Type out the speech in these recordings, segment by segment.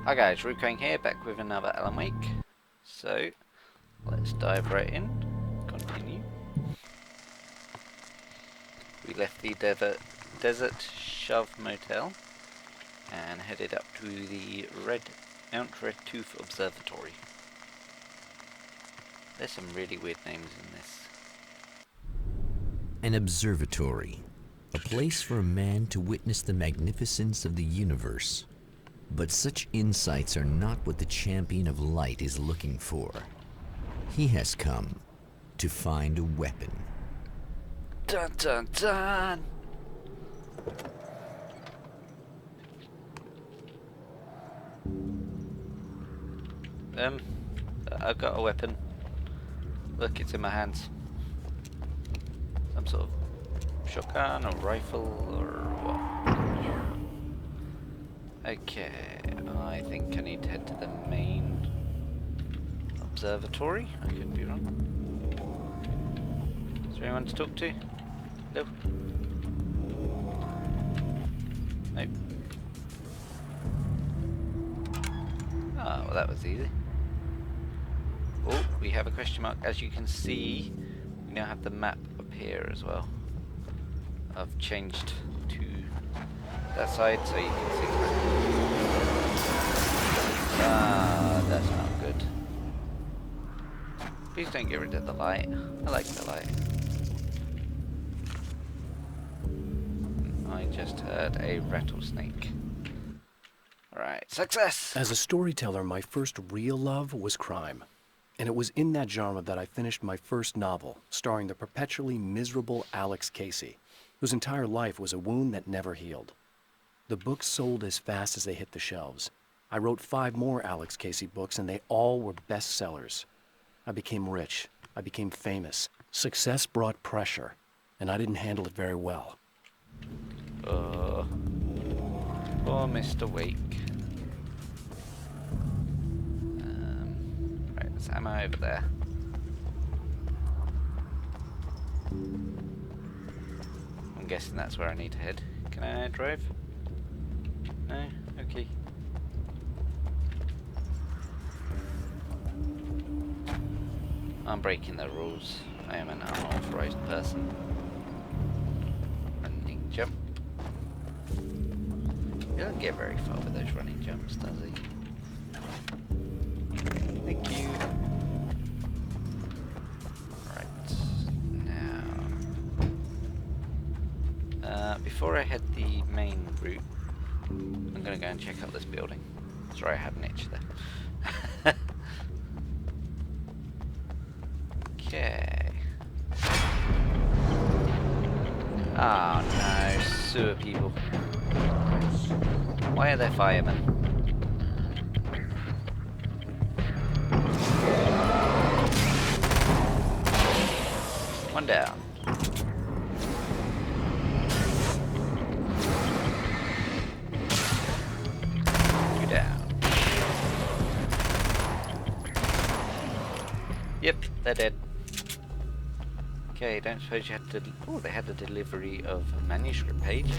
Hi guys, Ruquang here, back with another Alan Wake. So, let's dive right in. Continue. We left the Desert Shove Motel and headed up to the Mount Red Tooth Observatory. There's some really weird names in this. An observatory, a place for a man to witness the magnificence of the universe. But such insights are not what the champion of light is looking for. He has come to find a weapon. Dun dun dun! I've got a weapon. Look, it's in my hands. Some sort of shotgun or rifle or what? Okay, I think I need to head to the main observatory. I could be wrong. Is there anyone to talk to? No. Nope. Oh, well that was easy. Oh, we have a question mark. As you can see, we now have the map up here as well. I've changed to that side so you can see. Ah, that's not good. Please don't get rid of the light. I like the light. I just heard a rattlesnake. Alright, success! As a storyteller, my first real love was crime. And it was in that genre that I finished my first novel, starring the perpetually miserable Alex Casey, whose entire life was a wound that never healed. The books sold as fast as they hit the shelves. I wrote 5 more Alex Casey books, and they all were bestsellers. I became rich. I became famous. Success brought pressure, and I didn't handle it very well. Poor Mr. Wake. Right, there's ammo over there. I'm guessing that's where I need to head. Can I drive? No? Okay. I'm breaking the rules. I am an unauthorized person. Running jump. He doesn't get very far with those running jumps, does he? Thank you. Right. Now. Before I head the main route, I'm gonna go and check out this building. Sorry, I had an itch there. Okay. Oh no, sewer people. Why are there firemen? One down. Two down. Yep, they're dead. Okay, don't suppose you had to... Oh, they had a delivery of a manuscript page.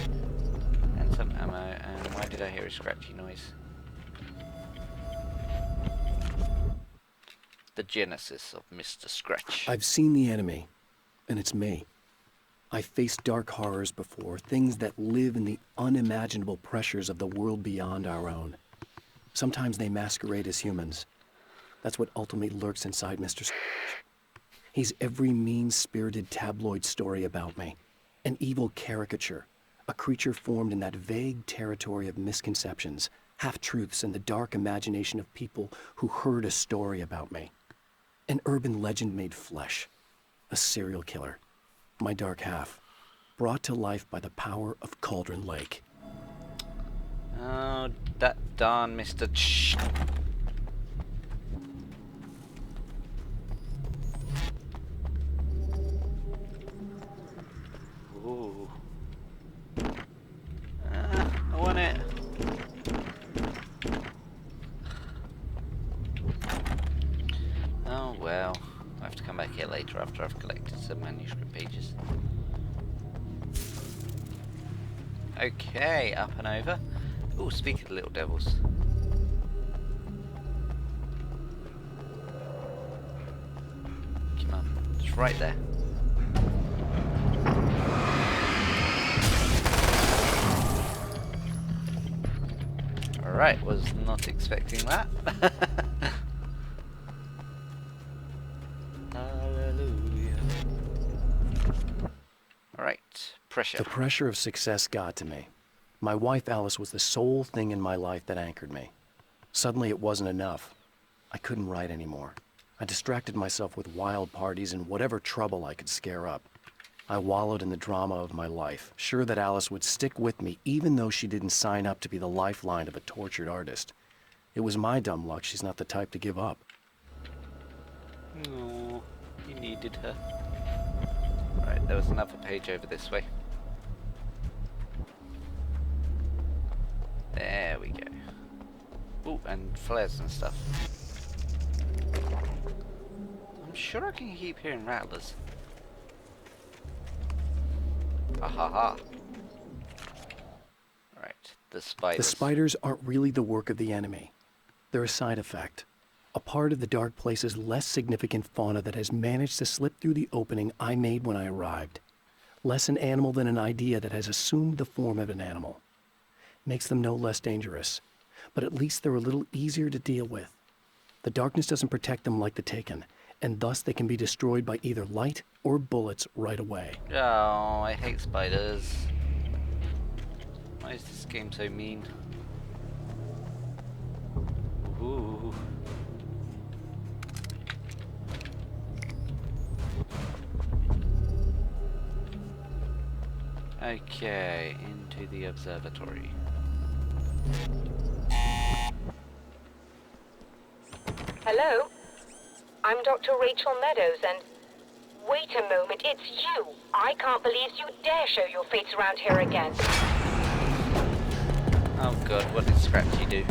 And some ammo, and why did I hear a scratchy noise? The genesis of Mr. Scratch. I've seen the enemy, and it's me. I've faced dark horrors before, things that live in the unimaginable pressures of the world beyond our own. Sometimes they masquerade as humans. That's what ultimately lurks inside Mr. Scratch. He's every mean-spirited tabloid story about me, an evil caricature, a creature formed in that vague territory of misconceptions, half-truths, and the dark imagination of people who heard a story about me. An urban legend made flesh, a serial killer, my dark half, brought to life by the power of Cauldron Lake. Oh, that darn Mr. Ch. Ooh. I want it. Oh well, I have to come back here later after I've collected some manuscript pages. Okay, up and over. Oh, speak of the little devils. It's right there. Alright, was not expecting that. Hallelujah. Alright, pressure. The pressure of success got to me. My wife Alice was the sole thing in my life that anchored me. Suddenly it wasn't enough. I couldn't write anymore. I distracted myself with wild parties and whatever trouble I could scare up. I wallowed in the drama of my life, sure that Alice would stick with me even though she didn't sign up to be the lifeline of a tortured artist. It was my dumb luck she's not the type to give up. Oh, you needed her. Right, there was another page over this way. There we go. Ooh, and flares and stuff. I'm sure I can keep hearing rattlers. Ah ha ha. Right, the spiders. The spiders aren't really the work of the enemy. They're a side effect. A part of the Dark Place's less significant fauna that has managed to slip through the opening I made when I arrived. Less an animal than an idea that has assumed the form of an animal. Makes them no less dangerous, but at least they're a little easier to deal with. The darkness doesn't protect them like the Taken, and thus they can be destroyed by either light or bullets right away. Oh, I hate spiders. Why is this game so mean? Ooh. Okay, into the observatory. Hello? I'm Dr. Rachel Meadows, and... Wait a moment, it's you! I can't believe you dare show your face around here again. Oh god, what did Scratchy do?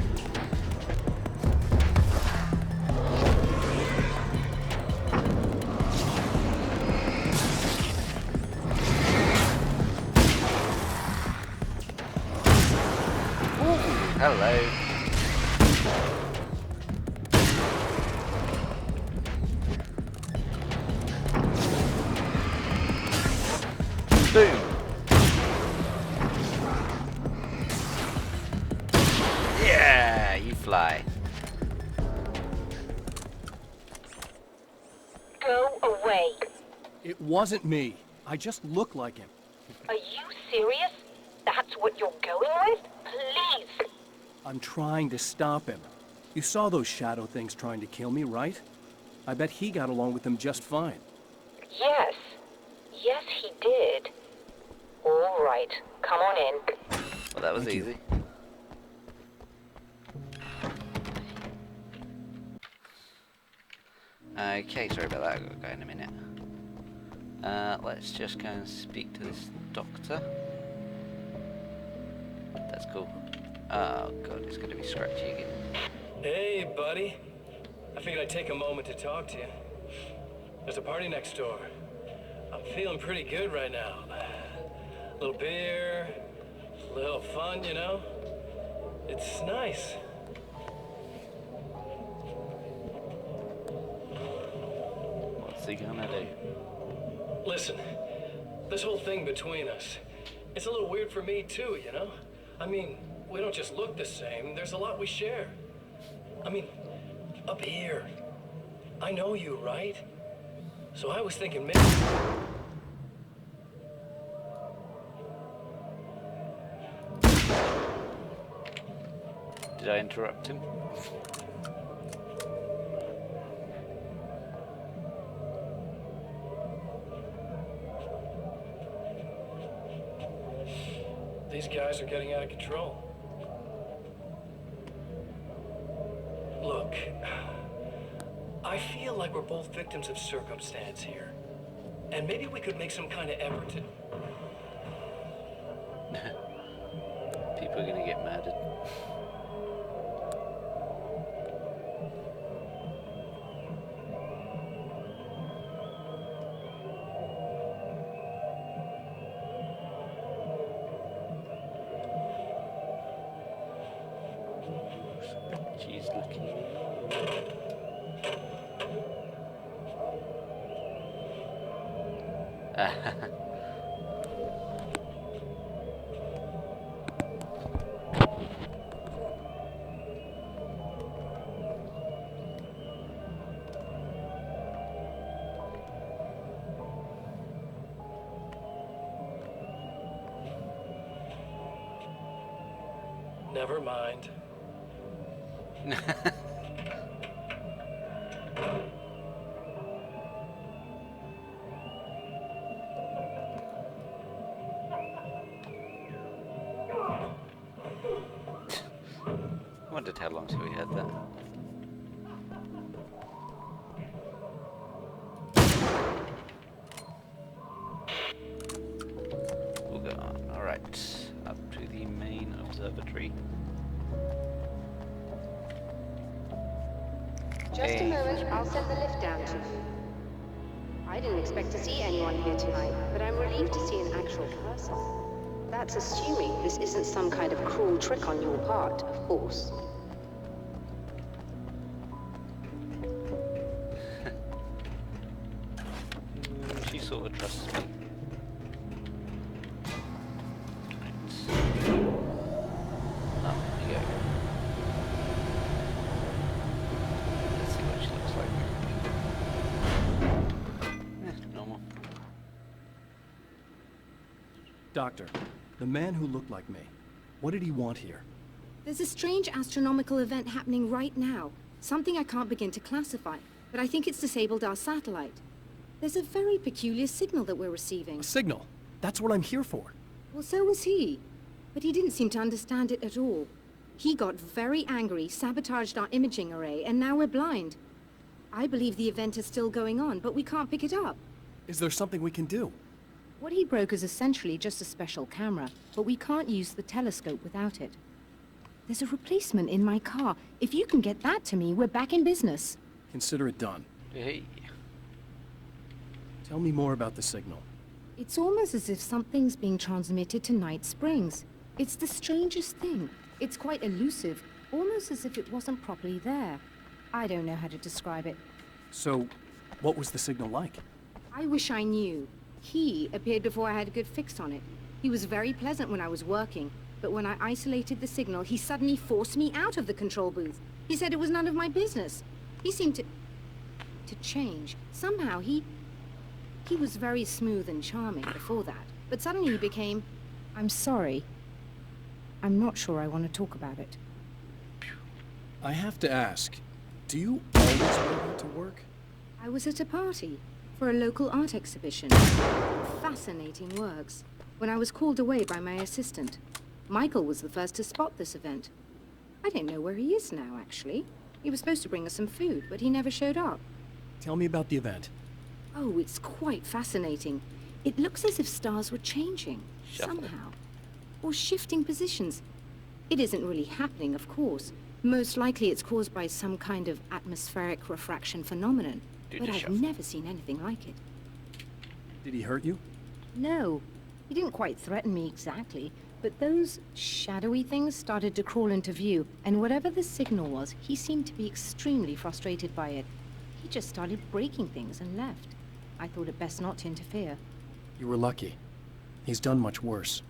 Ooh, hello. Boom! Yeah, you fly. Go away. It wasn't me. I just look like him. Are you serious? That's what you're going with? Please! I'm trying to stop him. You saw those shadow things trying to kill me, right? I bet he got along with them just fine. Yes. Yes, he did. All right, come on in. Well, that was Thank you. easy. Okay, sorry about that, I've got to go in a minute. Let's just go and speak to this doctor. That's cool. Oh god, it's going to be Scratchy again. Hey, buddy. I figured I'd take a moment to talk to you. There's a party next door. I'm feeling pretty good right now. A little beer, a little fun, you know? It's nice. What's he gonna do? Listen, this whole thing between us, it's a little weird for me too, you know? I mean, we don't just look the same, there's a lot we share. I mean, up here, I know you, right? So I was thinking maybe... Did I interrupt him? These guys are getting out of control. Look, I feel like we're both victims of circumstance here. And maybe we could make some kind of effort to... People are gonna get mad at... She's looking. Never mind. Wondered how long till we had that. We'll go on. Alright, up to the main observatory. Just a moment, I'll send the lift down to you. I didn't expect to see anyone here tonight, but I'm relieved to see an actual person. That's assuming this isn't some kind of cruel trick on your part, of course. She sort of trusts me. Right. Oh, there you go. Let's see what she looks like. Normal. Doctor, the man who looked like me, what did he want here? There's a strange astronomical event happening right now. Something I can't begin to classify, but I think it's disabled our satellite. There's a very peculiar signal that we're receiving. A signal. That's what I'm here for. Well, so was he. But he didn't seem to understand it at all. He got very angry, sabotaged our imaging array, and now we're blind. I believe the event is still going on, but we can't pick it up. Is there something we can do? What he broke is essentially just a special camera, but we can't use the telescope without it. There's a replacement in my car. If you can get that to me, we're back in business. Consider it done. Hey. Tell me more about the signal. It's almost as if something's being transmitted to Night Springs. It's the strangest thing. It's quite elusive, almost as if it wasn't properly there. I don't know how to describe it. So, what was the signal like? I wish I knew. He appeared before I had a good fix on it. He was very pleasant when I was working, but when I isolated the signal, he suddenly forced me out of the control booth. He said it was none of my business. He seemed to change. Somehow he was very smooth and charming before that, but suddenly he became... I'm sorry. I'm not sure I want to talk about it. I have to ask, do you always wear out to work? I was at a party for a local art exhibition. Fascinating works. When I was called away by my assistant. Michael was the first to spot this event. I don't know where he is now, actually. He was supposed to bring us some food, but he never showed up. Tell me about the event. Oh, it's quite fascinating. It looks as if stars were changing, Shuffle. somehow. Or shifting positions. It isn't really happening, of course. Most likely it's caused by some kind of atmospheric refraction phenomenon. Do But the I've shuffle. never seen anything like it. Did he hurt you? No, he didn't quite threaten me exactly, but those shadowy things started to crawl into view, and whatever the signal was, he seemed to be extremely frustrated by it. He just started breaking things and left. I thought it best not to interfere. You were lucky. He's done much worse.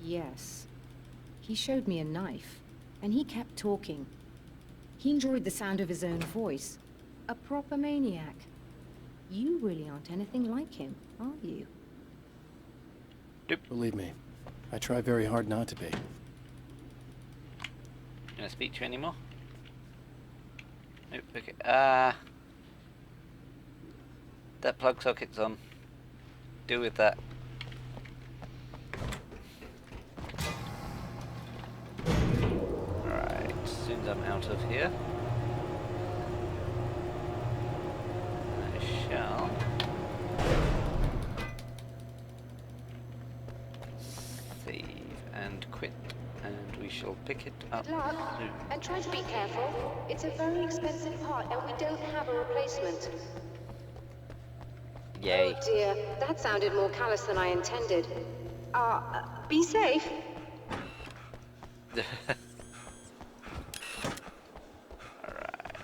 Yes. He showed me a knife, and he kept talking. He enjoyed the sound of his own voice. A proper maniac. You really aren't anything like him, are you? Believe me, I try very hard not to be. You want to speak to you anymore? Nope, okay. That plug socket's on. Deal with that. Alright, as soon as I'm out of here, I shall save and quit, and we shall pick it up Good luck, soon. and try to be careful. It's a very expensive part, and we don't have a replacement. Yay. Oh dear, that sounded more callous than I intended. Be safe. Alright,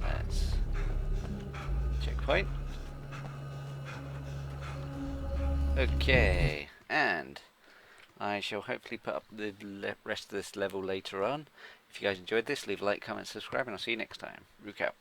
let's checkpoint. Okay, and I shall hopefully put up the rest of this level later on. If you guys enjoyed this, leave a like, comment, subscribe, and I'll see you next time. Ruquang out.